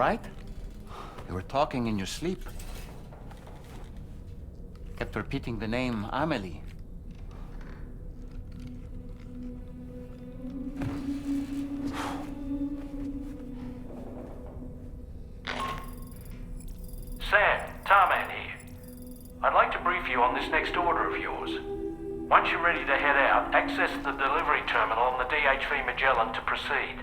right? You were talking in your sleep. Kept repeating the name Amelie. Sam, Tarman here. I'd like to brief you on this next order of yours. Once you're ready to head out, access the delivery terminal on the DHV Magellan to proceed.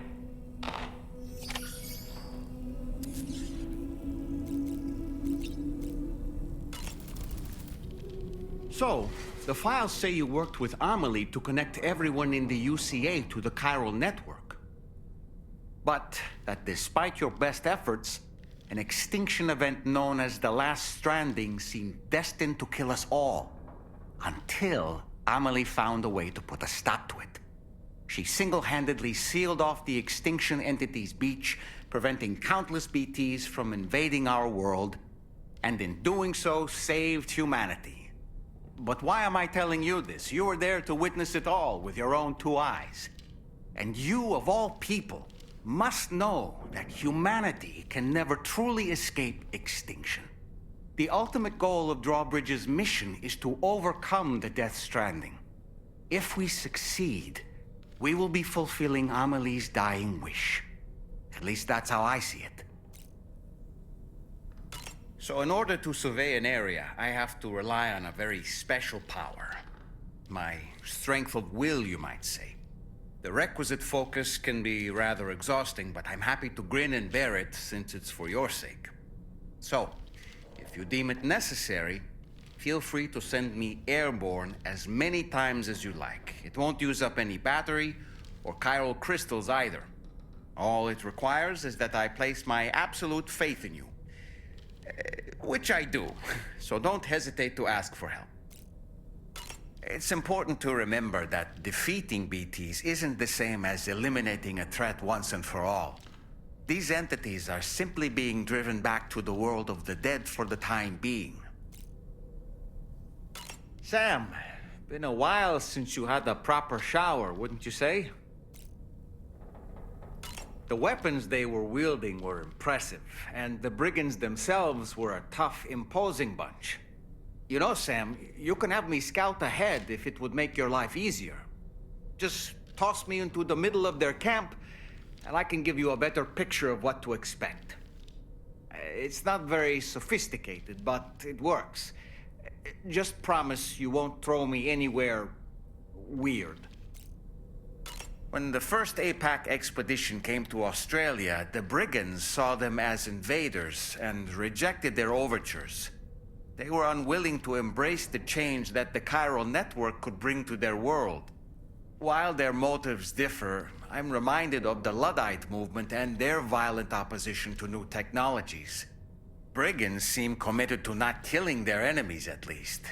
So, the files say you worked with Amelie to connect everyone in the UCA to the chiral network. But that despite your best efforts, an extinction event known as the Last Stranding seemed destined to kill us all. Until Amelie found a way to put a stop to it. She single-handedly sealed off the extinction entity's beach, preventing countless BTs from invading our world, and in doing so, saved humanity. But why am I telling you this? You were there to witness it all with your own two eyes. And you, of all people, must know that humanity can never truly escape extinction. The ultimate goal of Drawbridge's mission is to overcome the Death Stranding. If we succeed, we will be fulfilling Amelie's dying wish. At least that's how I see it. So in order to survey an area, I have to rely on a very special power. My strength of will, you might say. The requisite focus can be rather exhausting, but I'm happy to grin and bear it since it's for your sake. So, if you deem it necessary, feel free to send me airborne as many times as you like. It won't use up any battery or chiral crystals either. All it requires is that I place my absolute faith in you. Which I do, so don't hesitate to ask for help. It's important to remember that defeating BTs isn't the same as eliminating a threat once and for all. These entities are simply being driven back to the world of the dead for the time being. Sam, been a while since you had a proper shower, wouldn't you say? The weapons they were wielding were impressive, and the Brigands themselves were a tough, imposing bunch. You know, Sam, you can have me scout ahead if it would make your life easier. Just toss me into the middle of their camp, and I can give you a better picture of what to expect. It's not very sophisticated, but it works. Just promise you won't throw me anywhere weird. When the first APAC expedition came to Australia, the Brigands saw them as invaders and rejected their overtures. They were unwilling to embrace the change that the chiral network could bring to their world. While their motives differ, I'm reminded of the Luddite movement and their violent opposition to new technologies. Brigands seem committed to not killing their enemies, at least.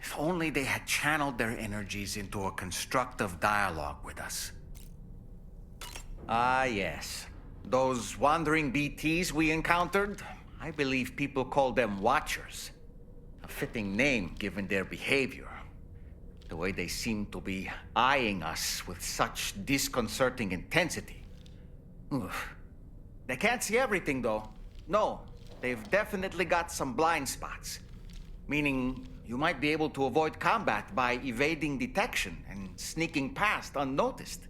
If only they had channeled their energies into a constructive dialogue with us. Ah, yes. Those wandering BTs we encountered, I believe people call them Watchers. A fitting name given their behavior. The way they seem to be eyeing us with such disconcerting intensity. Oof. They can't see everything, though. No, they've definitely got some blind spots. Meaning, you might be able to avoid combat by evading detection and sneaking past unnoticed.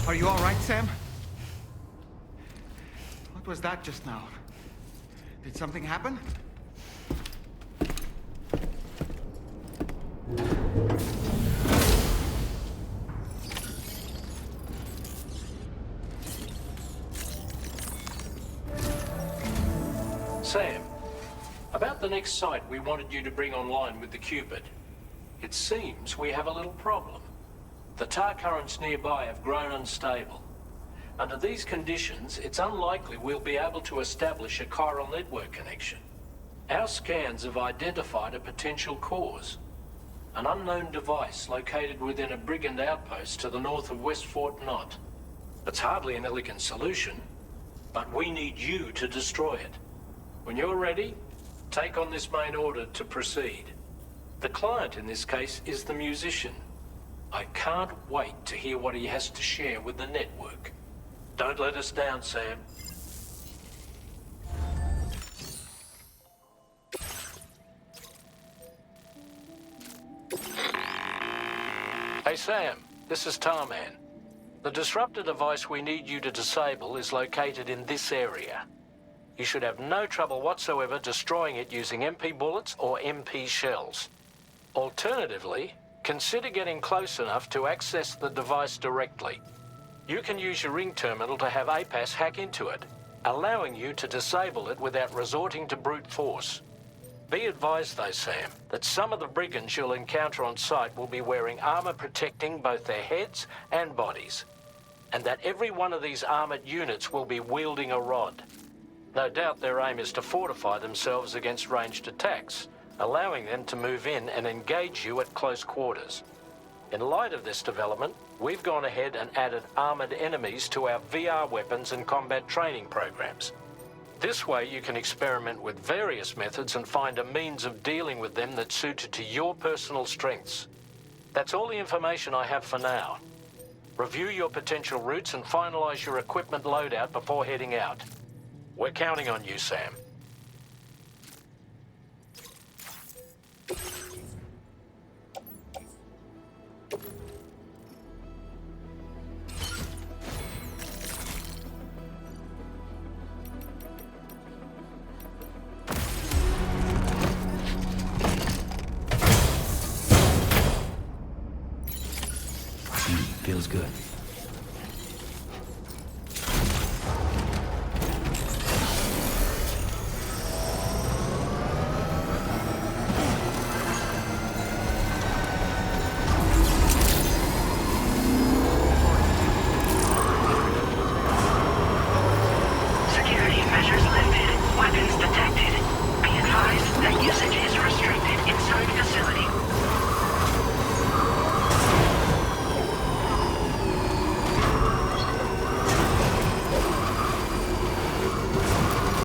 Are you all right, Sam? What was that just now? Did something happen? Sam, about the next site we wanted you to bring online with the Cupid. It seems we have a little problem. The tar currents nearby have grown unstable. Under these conditions, it's unlikely we'll be able to establish a chiral network connection. Our scans have identified a potential cause. An unknown device located within a Brigand outpost to the north of West Fort Knott. It's hardly an elegant solution, but we need you to destroy it. When you're ready, take on this main order to proceed. The client in this case is the musician. I can't wait to hear what he has to share with the network. Don't let us down, Sam. Hey, Sam, this is Dollman. The disruptor device we need you to disable is located in this area. You should have no trouble whatsoever destroying it using MP bullets or MP shells. Alternatively, consider getting close enough to access the device directly. You can use your ring terminal to have APAS hack into it, allowing you to disable it without resorting to brute force. Be advised though, Sam, that some of the brigands you'll encounter on site will be wearing armor protecting both their heads and bodies, and that every one of these armored units will be wielding a rod. No doubt their aim is to fortify themselves against ranged attacks, allowing them to move in and engage you at close quarters. In light of this development, we've gone ahead and added armored enemies to our VR weapons and combat training programs. This way you can experiment with various methods and find a means of dealing with them that's suited to your personal strengths. That's all the information I have for now. Review your potential routes and finalize your equipment loadout before heading out. We're counting on you, Sam.